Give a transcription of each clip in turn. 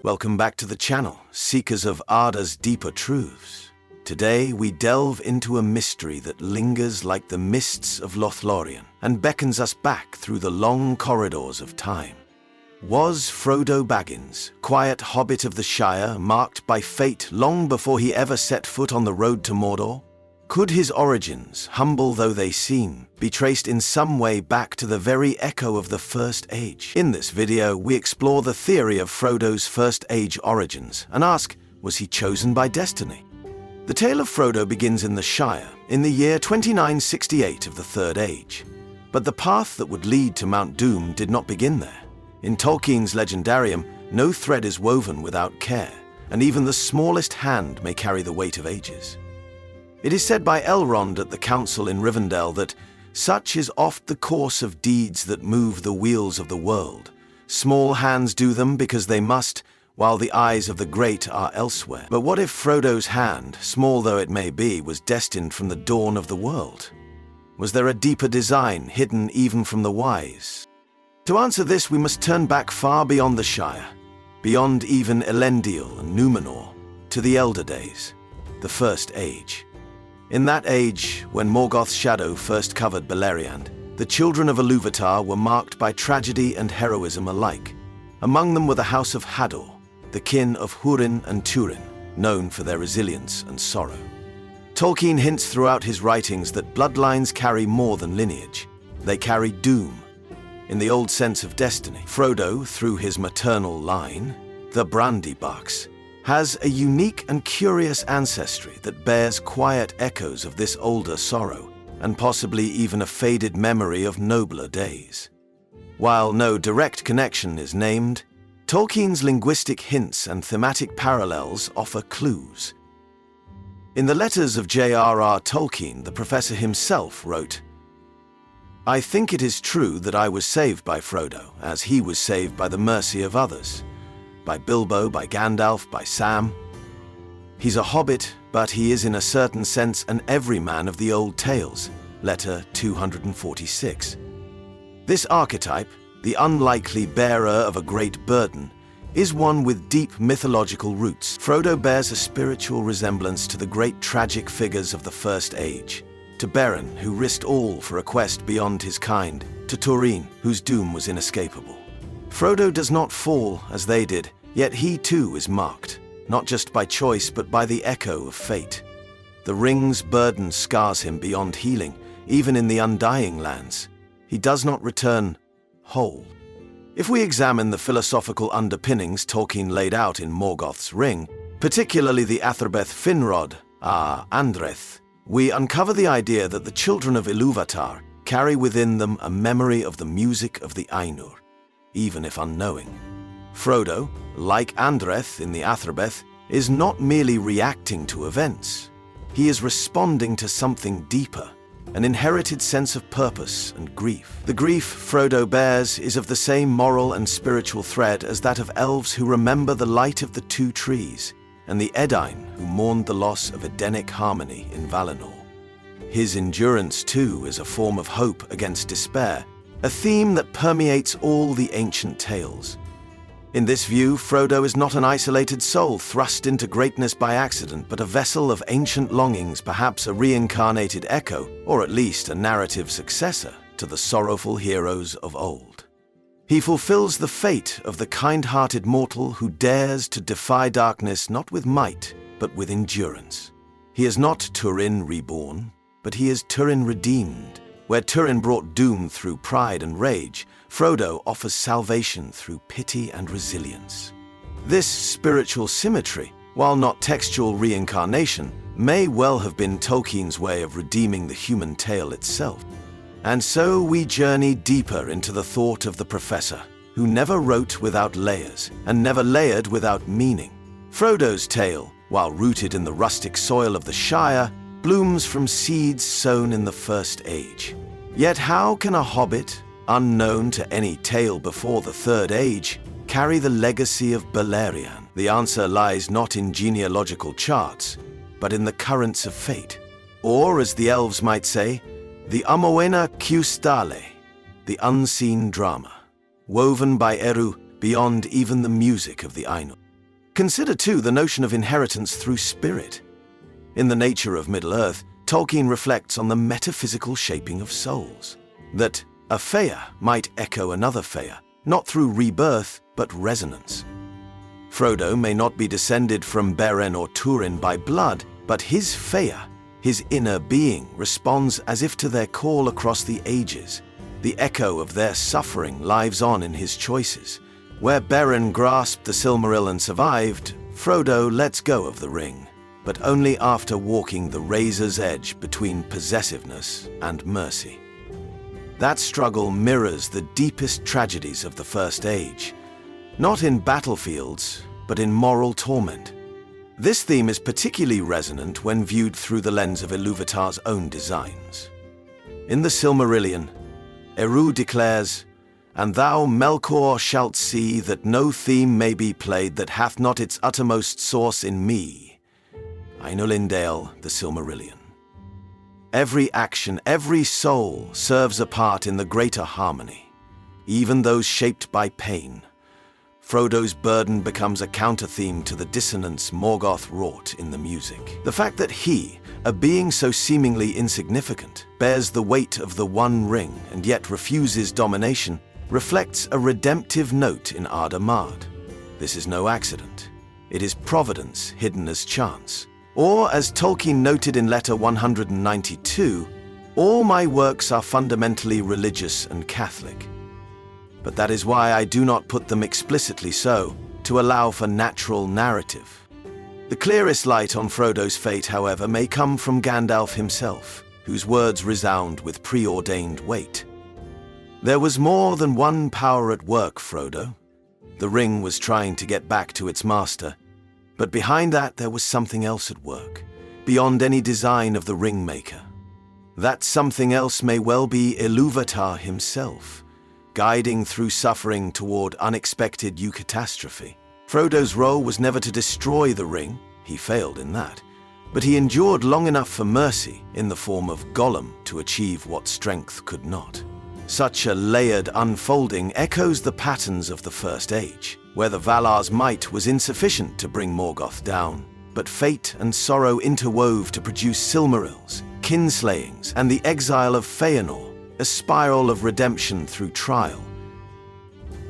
Welcome back to the channel, seekers of Arda's deeper truths. Today we delve into a mystery that lingers like the mists of Lothlorien and beckons us back through the long corridors of time. Was Frodo Baggins, quiet hobbit of the Shire, marked by fate long before he ever set foot on the road to Mordor? Could his origins, humble though they seem, be traced in some way back to the very echo of the First Age? In this video, we explore the theory of Frodo's First Age origins and ask, was he chosen by destiny? The tale of Frodo begins in the Shire, in the year 2968 of the Third Age. But the path that would lead to Mount Doom did not begin there. In Tolkien's Legendarium, no thread is woven without care, and even the smallest hand may carry the weight of ages. It is said by Elrond at the council in Rivendell that such is oft the course of deeds that move the wheels of the world. Small hands do them because they must, while the eyes of the great are elsewhere. But what if Frodo's hand, small though it may be, was destined from the dawn of the world? Was there a deeper design hidden even from the wise? To answer this, we must turn back far beyond the Shire, beyond even Elendil and Númenor, to the Elder Days, the First Age. In that age, when Morgoth's shadow first covered Beleriand, the children of Ilúvatar were marked by tragedy and heroism alike. Among them were the House of Hador, the kin of Húrin and Túrin, known for their resilience and sorrow. Tolkien hints throughout his writings that bloodlines carry more than lineage. They carry doom. In the old sense of destiny, Frodo, through his maternal line, the Brandybucks, has a unique and curious ancestry that bears quiet echoes of this older sorrow, and possibly even a faded memory of nobler days. While no direct connection is named, Tolkien's linguistic hints and thematic parallels offer clues. In the letters of J.R.R. Tolkien, the professor himself wrote, "I think it is true that I was saved by Frodo, as he was saved by the mercy of others. By Bilbo, by Gandalf, by Sam. He's a hobbit, but he is in a certain sense an everyman of the old tales." Letter 246. This archetype, the unlikely bearer of a great burden, is one with deep mythological roots. Frodo bears a spiritual resemblance to the great tragic figures of the First Age. To Beren, who risked all for a quest beyond his kind, to Túrin, whose doom was inescapable. Frodo does not fall as they did, yet he too is marked, not just by choice but by the echo of fate. The ring's burden scars him beyond healing, even in the Undying Lands. He does not return whole. If we examine the philosophical underpinnings Tolkien laid out in Morgoth's Ring, particularly the Athrobeth Finrod, Andreth, we uncover the idea that the children of Ilúvatar carry within them a memory of the music of the Ainur, even if unknowing. Frodo, like Andreth in the Athrobeth, is not merely reacting to events. He is responding to something deeper, an inherited sense of purpose and grief. The grief Frodo bears is of the same moral and spiritual thread as that of elves who remember the light of the two trees, and the Edain who mourned the loss of Edenic harmony in Valinor. His endurance, too, is a form of hope against despair, a theme that permeates all the ancient tales. In this view, Frodo is not an isolated soul thrust into greatness by accident, but a vessel of ancient longings, perhaps a reincarnated echo, or at least a narrative successor to the sorrowful heroes of old. He fulfills the fate of the kind-hearted mortal who dares to defy darkness not with might, but with endurance. He is not Túrin reborn, but he is Túrin redeemed. Where Túrin brought doom through pride and rage, Frodo offers salvation through pity and resilience. This spiritual symmetry, while not textual reincarnation, may well have been Tolkien's way of redeeming the human tale itself. And so we journey deeper into the thought of the professor, who never wrote without layers, and never layered without meaning. Frodo's tale, while rooted in the rustic soil of the Shire, blooms from seeds sown in the First Age. Yet how can a hobbit, unknown to any tale before the Third Age, carry the legacy of Beleriand? The answer lies not in genealogical charts, but in the currents of fate. Or, as the elves might say, the Amowena Custale, the unseen drama, woven by Eru beyond even the music of the Ainur. Consider, too, the notion of inheritance through spirit. In the nature of Middle-earth, Tolkien reflects on the metaphysical shaping of souls. That a Fëa might echo another Fëa, not through rebirth, but resonance. Frodo may not be descended from Beren or Túrin by blood, but his Fëa, his inner being, responds as if to their call across the ages. The echo of their suffering lives on in his choices. Where Beren grasped the Silmaril and survived, Frodo lets go of the ring, but only after walking the razor's edge between possessiveness and mercy. That struggle mirrors the deepest tragedies of the First Age, not in battlefields, but in moral torment. This theme is particularly resonant when viewed through the lens of Ilúvatar's own designs. In the Silmarillion, Eru declares, "And thou, Melkor, shalt see that no theme may be played that hath not its uttermost source in me." Ainulindale, the Silmarillion. Every action, every soul serves a part in the greater harmony, even those shaped by pain. Frodo's burden becomes a counter-theme to the dissonance Morgoth wrought in the music. The fact that he, a being so seemingly insignificant, bears the weight of the One Ring and yet refuses domination, reflects a redemptive note in Arda Mard. This is no accident. It is providence hidden as chance. Or, as Tolkien noted in Letter 192, "All my works are fundamentally religious and Catholic. But that is why I do not put them explicitly so, to allow for natural narrative." The clearest light on Frodo's fate, however, may come from Gandalf himself, whose words resound with preordained weight. "There was more than one power at work, Frodo. The ring was trying to get back to its master, but behind that there was something else at work, beyond any design of the ringmaker. That something else may well be Ilúvatar himself, guiding through suffering toward unexpected eucatastrophe. Frodo's role was never to destroy the ring, he failed in that, but he endured long enough for mercy in the form of Gollum to achieve what strength could not. Such a layered unfolding echoes the patterns of the First Age, where the Valar's might was insufficient to bring Morgoth down, but fate and sorrow interwove to produce Silmarils, kinslayings, and the exile of Feanor, a spiral of redemption through trial.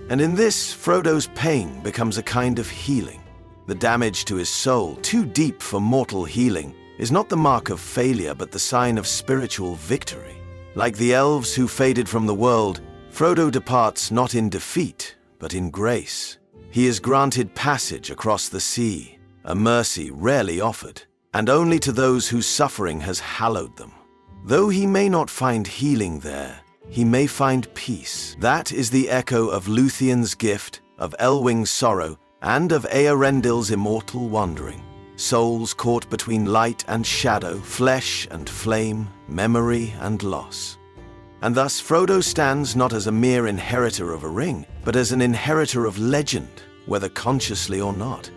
And in this, Frodo's pain becomes a kind of healing. The damage to his soul, too deep for mortal healing, is not the mark of failure but the sign of spiritual victory. Like the elves who faded from the world, Frodo departs not in defeat, but in grace. He is granted passage across the sea, a mercy rarely offered, and only to those whose suffering has hallowed them. Though he may not find healing there, he may find peace. That is the echo of Lúthien's gift, of Elwing's sorrow, and of Eärendil's immortal wandering. Souls caught between light and shadow, flesh and flame, memory and loss. And thus Frodo stands not as a mere inheritor of a ring, but as an inheritor of legend, whether consciously or not.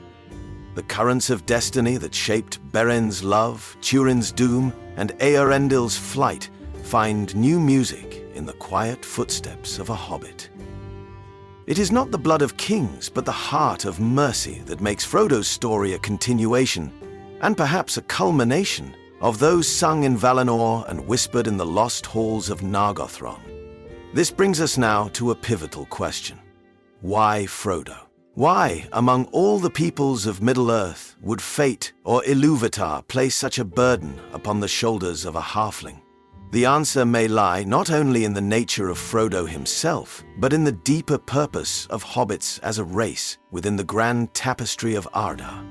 The currents of destiny that shaped Beren's love, Túrin's doom, and Eärendil's flight find new music in the quiet footsteps of a hobbit. It is not the blood of kings, but the heart of mercy that makes Frodo's story a continuation, and perhaps a culmination, of those sung in Valinor and whispered in the lost halls of Nargothrond. This brings us now to a pivotal question. Why Frodo? Why, among all the peoples of Middle-earth, would fate or Ilúvatar place such a burden upon the shoulders of a halfling? The answer may lie not only in the nature of Frodo himself, but in the deeper purpose of hobbits as a race within the grand tapestry of Arda.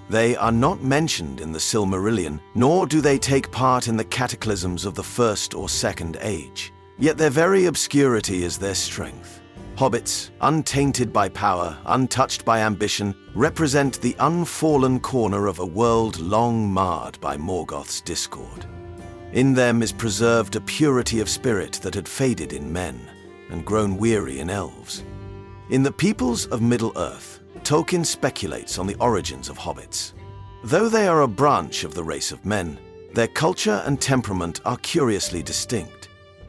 They are not mentioned in the Silmarillion, nor do they take part in the cataclysms of the First or Second Age. Yet their very obscurity is their strength. Hobbits, untainted by power, untouched by ambition, represent the unfallen corner of a world long marred by Morgoth's discord. In them is preserved a purity of spirit that had faded in men and grown weary in elves. In the peoples of Middle-earth, Tolkien speculates on the origins of hobbits. Though they are a branch of the race of men, their culture and temperament are curiously distinct.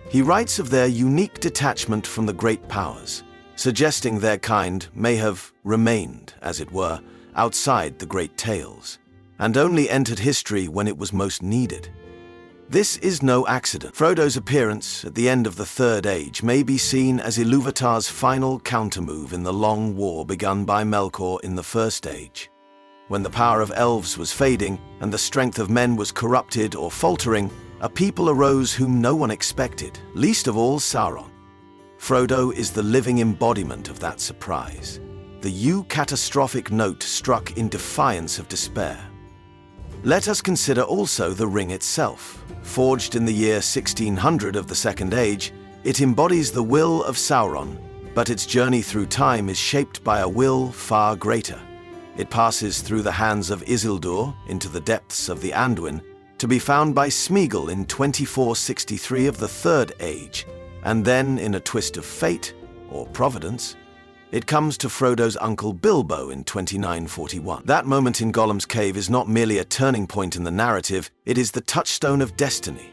He writes of their unique detachment from the great powers, suggesting their kind may have remained, as it were, outside the great tales, and only entered history when it was most needed. This is no accident. Frodo's appearance at the end of the Third Age may be seen as Ilúvatar's final countermove in the long war begun by Melkor in the First Age. When the power of elves was fading and the strength of men was corrupted or faltering, a people arose whom no one expected, least of all Sauron. Frodo is the living embodiment of that surprise. The catastrophic note struck in defiance of despair. Let us consider also the ring itself. Forged in the year 1600 of the Second Age, it embodies the will of Sauron, but its journey through time is shaped by a will far greater. It passes through the hands of Isildur into the depths of the Anduin, to be found by Smeagol in 2463 of the Third Age, and then, in a twist of fate, or providence, it comes to Frodo's uncle Bilbo in 2941. That moment in Gollum's cave is not merely a turning point in the narrative, it is the touchstone of destiny.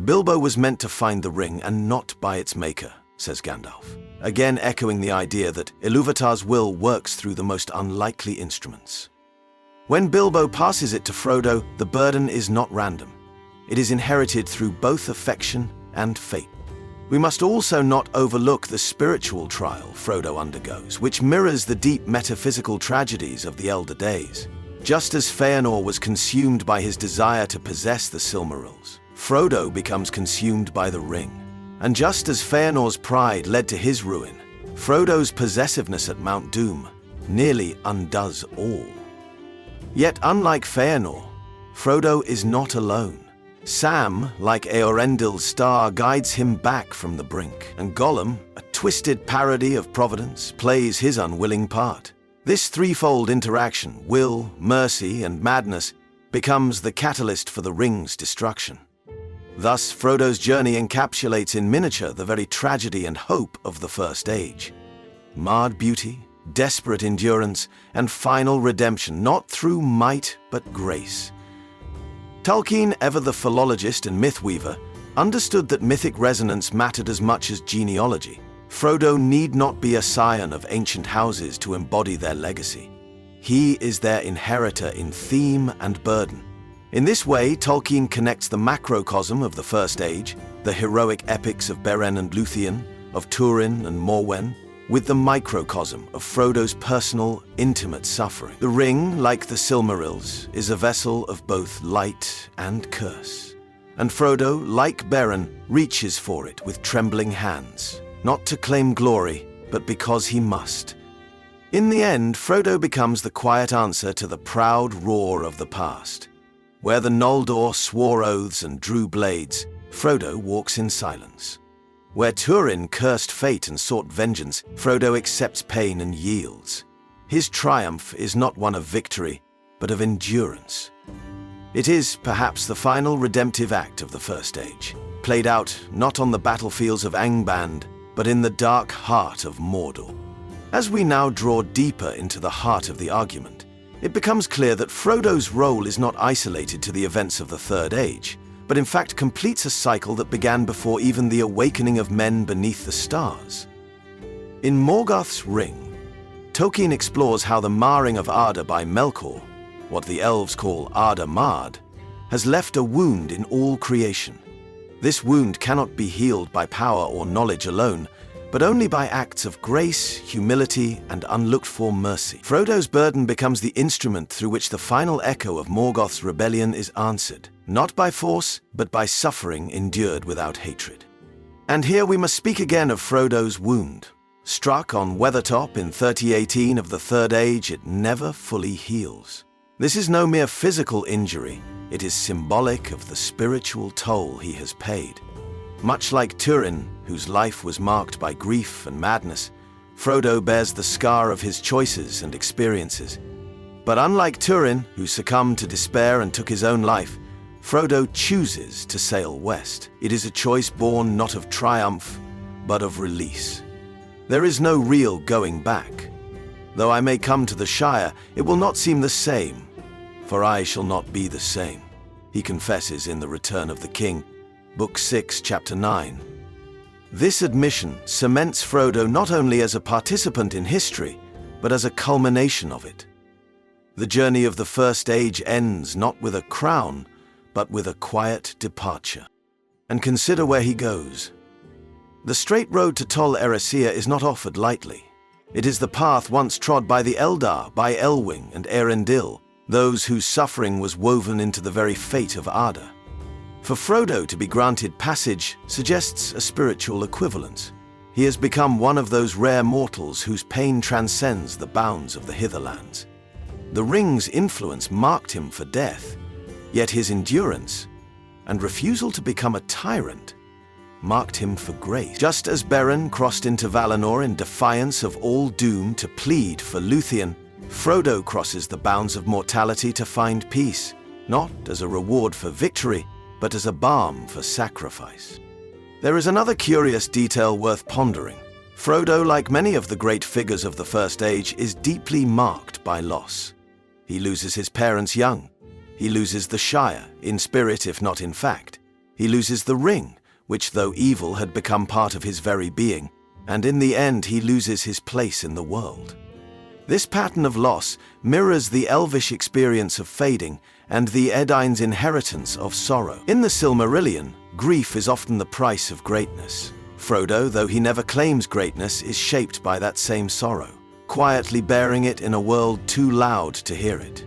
Bilbo was meant to find the ring and not by its maker, says Gandalf, again echoing the idea that Ilúvatar's will works through the most unlikely instruments. When Bilbo passes it to Frodo, the burden is not random. It is inherited through both affection and fate. We must also not overlook the spiritual trial Frodo undergoes, which mirrors the deep metaphysical tragedies of the Elder Days. Just as Fëanor was consumed by his desire to possess the Silmarils, Frodo becomes consumed by the ring. And just as Fëanor's pride led to his ruin, Frodo's possessiveness at Mount Doom nearly undoes all. Yet unlike Fëanor, Frodo is not alone. Sam, like Eorendil's star, guides him back from the brink, and Gollum, a twisted parody of Providence, plays his unwilling part. This threefold interaction, will, mercy, and madness, becomes the catalyst for the ring's destruction. Thus, Frodo's journey encapsulates in miniature the very tragedy and hope of the First Age. Marred beauty, desperate endurance, and final redemption, not through might but grace. Tolkien, ever the philologist and mythweaver, understood that mythic resonance mattered as much as genealogy. Frodo need not be a scion of ancient houses to embody their legacy. He is their inheritor in theme and burden. In this way, Tolkien connects the macrocosm of the First Age, the heroic epics of Beren and Luthien, of Túrin and Morwen, with the microcosm of Frodo's personal, intimate suffering. The ring, like the Silmarils, is a vessel of both light and curse. And Frodo, like Beren, reaches for it with trembling hands, not to claim glory, but because he must. In the end, Frodo becomes the quiet answer to the proud roar of the past. Where the Noldor swore oaths and drew blades, Frodo walks in silence. Where Túrin cursed fate and sought vengeance, Frodo accepts pain and yields. His triumph is not one of victory, but of endurance. It is, perhaps, the final redemptive act of the First Age, played out not on the battlefields of Angband, but in the dark heart of Mordor. As we now draw deeper into the heart of the argument, it becomes clear that Frodo's role is not isolated to the events of the Third Age, but in fact completes a cycle that began before even the awakening of men beneath the stars. In Morgoth's Ring, Tolkien explores how the marring of Arda by Melkor, what the elves call Arda Marred, has left a wound in all creation. This wound cannot be healed by power or knowledge alone, but only by acts of grace, humility, and unlooked-for mercy. Frodo's burden becomes the instrument through which the final echo of Morgoth's rebellion is answered, not by force, but by suffering endured without hatred. And here we must speak again of Frodo's wound. Struck on Weathertop in 3018 of the Third Age, it never fully heals. This is no mere physical injury, it is symbolic of the spiritual toll he has paid. Much like Túrin, whose life was marked by grief and madness, Frodo bears the scar of his choices and experiences. But unlike Túrin, who succumbed to despair and took his own life, Frodo chooses to sail west. It is a choice born not of triumph, but of release. There is no real going back. Though I may come to the Shire, it will not seem the same, for I shall not be the same, he confesses in The Return of the King, Book 6, Chapter 9. This admission cements Frodo not only as a participant in history, but as a culmination of it. The journey of the First Age ends not with a crown, but with a quiet departure. And consider where he goes. The straight road to Tol Eressëa is not offered lightly. It is the path once trod by the Eldar, by Elwing and Eärendil, those whose suffering was woven into the very fate of Arda. For Frodo to be granted passage suggests a spiritual equivalence. He has become one of those rare mortals whose pain transcends the bounds of the Hitherlands. The ring's influence marked him for death, yet his endurance and refusal to become a tyrant marked him for grace. Just as Beren crossed into Valinor in defiance of all doom to plead for Luthien, Frodo crosses the bounds of mortality to find peace, not as a reward for victory, but as a balm for sacrifice. There is another curious detail worth pondering. Frodo, like many of the great figures of the First Age, is deeply marked by loss. He loses his parents young. He loses the Shire, in spirit if not in fact. He loses the ring, which though evil had become part of his very being, and in the end he loses his place in the world. This pattern of loss mirrors the elvish experience of fading and the Edain's inheritance of sorrow. In the Silmarillion, grief is often the price of greatness. Frodo, though he never claims greatness, is shaped by that same sorrow, quietly bearing it in a world too loud to hear it.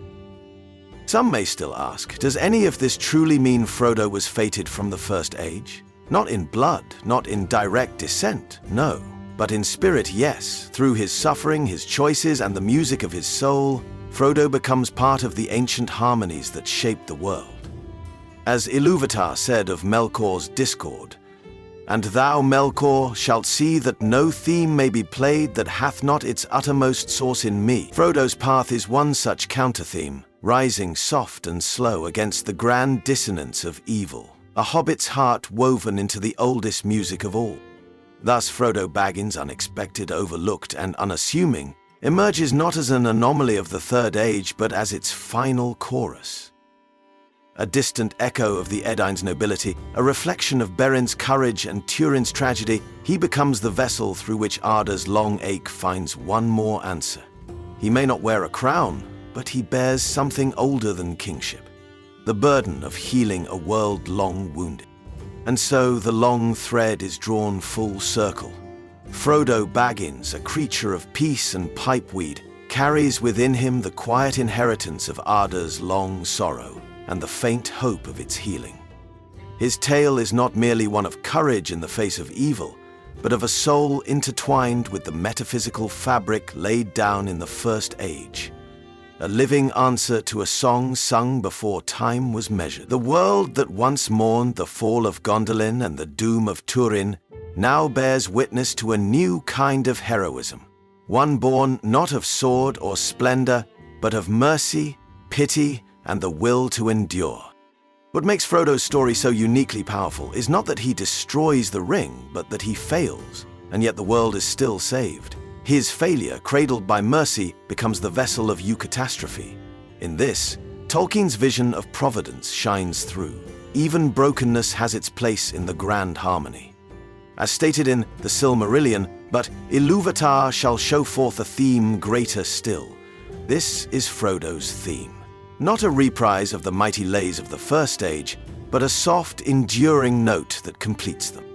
Some may still ask, does any of this truly mean Frodo was fated from the First Age? Not in blood, not in direct descent, no. But in spirit, yes. Through his suffering, his choices, and the music of his soul, Frodo becomes part of the ancient harmonies that shaped the world. As Ilúvatar said of Melkor's discord, "And thou, Melkor, shalt see that no theme may be played that hath not its uttermost source in me." Frodo's path is one such counter-theme, rising soft and slow against the grand dissonance of evil, a hobbit's heart woven into the oldest music of all. Thus Frodo Baggins, unexpected, overlooked, and unassuming, emerges not as an anomaly of the Third Age, but as its final chorus. A distant echo of the Edain's nobility, a reflection of Beren's courage and Turin's tragedy, he becomes the vessel through which Arda's long ache finds one more answer. He may not wear a crown, but he bears something older than kingship, the burden of healing a world long wounded. And so the long thread is drawn full circle. Frodo Baggins, a creature of peace and pipeweed, carries within him the quiet inheritance of Arda's long sorrow and the faint hope of its healing. His tale is not merely one of courage in the face of evil, but of a soul intertwined with the metaphysical fabric laid down in the First Age. A living answer to a song sung before time was measured. The world that once mourned the fall of Gondolin and the doom of Turin now bears witness to a new kind of heroism, one born not of sword or splendor, but of mercy, pity, and the will to endure. What makes Frodo's story so uniquely powerful is not that he destroys the ring, but that he fails, and yet the world is still saved. His failure, cradled by mercy, becomes the vessel of eucatastrophe. In this, Tolkien's vision of providence shines through. Even brokenness has its place in the grand harmony. As stated in the Silmarillion, "But Ilúvatar shall show forth a theme greater still." This is Frodo's theme. Not a reprise of the mighty lays of the First Age, but a soft, enduring note that completes them.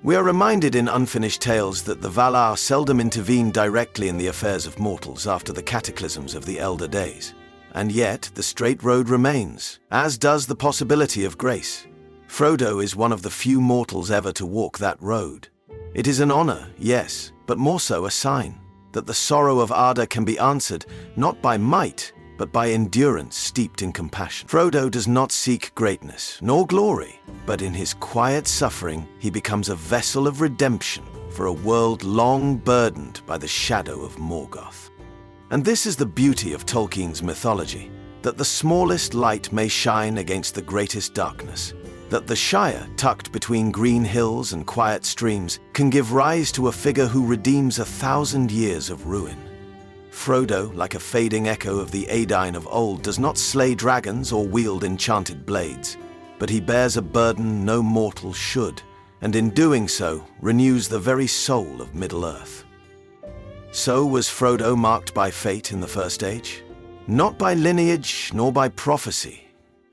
We are reminded in Unfinished Tales that the Valar seldom intervene directly in the affairs of mortals after the cataclysms of the Elder Days. And yet, the straight road remains, as does the possibility of grace. Frodo is one of the few mortals ever to walk that road. It is an honor, yes, but more so a sign that the sorrow of Arda can be answered not by might, but by endurance steeped in compassion. Frodo does not seek greatness, nor glory, but in his quiet suffering he becomes a vessel of redemption for a world long burdened by the shadow of Morgoth. And this is the beauty of Tolkien's mythology, that the smallest light may shine against the greatest darkness, that the Shire, tucked between green hills and quiet streams, can give rise to a figure who redeems 1,000 years of ruin. Frodo, like a fading echo of the Edain of old, does not slay dragons or wield enchanted blades, but he bears a burden no mortal should, and in doing so, renews the very soul of Middle-earth. So was Frodo marked by fate in the First Age? not by lineage nor by prophecy,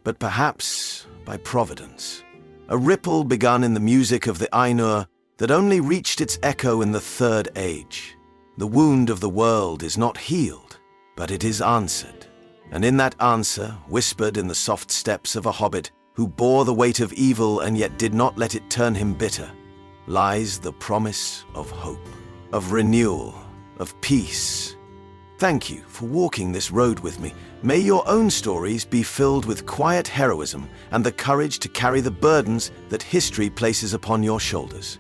but perhaps by providence. A ripple begun in the music of the Ainur that only reached its echo in the Third Age. The wound of the world is not healed, but it is answered. And in that answer, whispered in the soft steps of a hobbit who bore the weight of evil and yet did not let it turn him bitter, lies the promise of hope, of renewal, of peace. Thank you for walking this road with me. May your own stories be filled with quiet heroism and the courage to carry the burdens that history places upon your shoulders.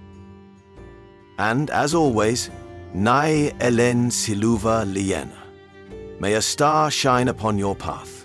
And as always, Nai Elen Siluva Liena. May a star shine upon your path.